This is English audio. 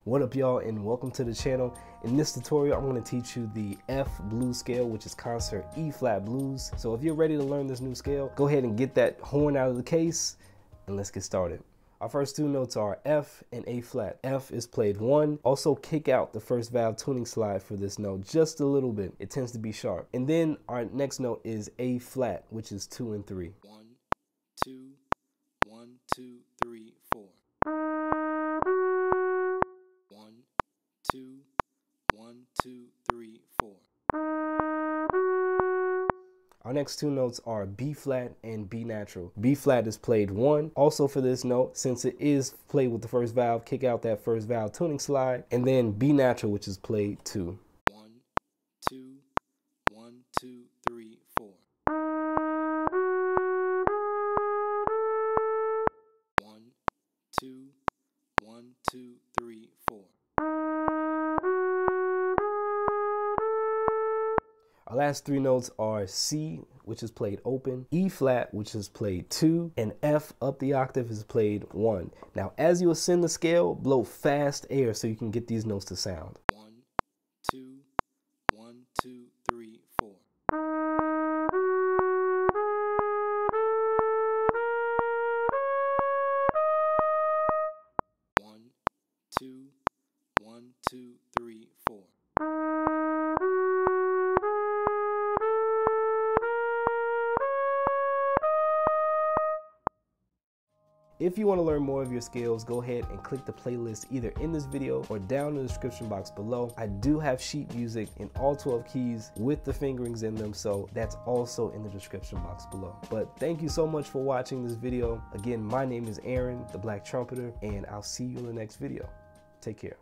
What up, y'all, and welcome to the channel. In this tutorial, I'm going to teach you the F blues scale, which is concert E flat blues. So if you're ready to learn this new scale, go ahead and get that horn out of the case and let's get started. Our first two notes are F and A flat. F is played 1. Also kick out the first valve tuning slide for this note just a little bit. It tends to be sharp. And then our next note is A flat, which is 2 and 3. 1, 2, 1, 2, 3, 4. 1, 2, 1, 2, 3, 4. Our next two notes are B flat and B natural. B flat is played 1. Also for this note, since it is played with the first valve, kick out that first valve tuning slide. And then B natural, which is played 2. 1, 2, 1, 2, 3, 4. 1, 2, 1, 2, 3, 4. Our last three notes are C, which is played open, E flat, which is played 2, and F up the octave is played 1. Now, as you ascend the scale, blow fast air so you can get these notes to sound. 1, 2, 1, 2, 3, 4. One, two, 1, 2, 3, 4. If you want to learn more of your scales, go ahead and click the playlist either in this video or down in the description box below. I do have sheet music in all 12 keys with the fingerings in them, so that's also in the description box below. But thank you so much for watching this video. Again, my name is Aaron, the Black Trumpeter, and I'll see you in the next video. Take care.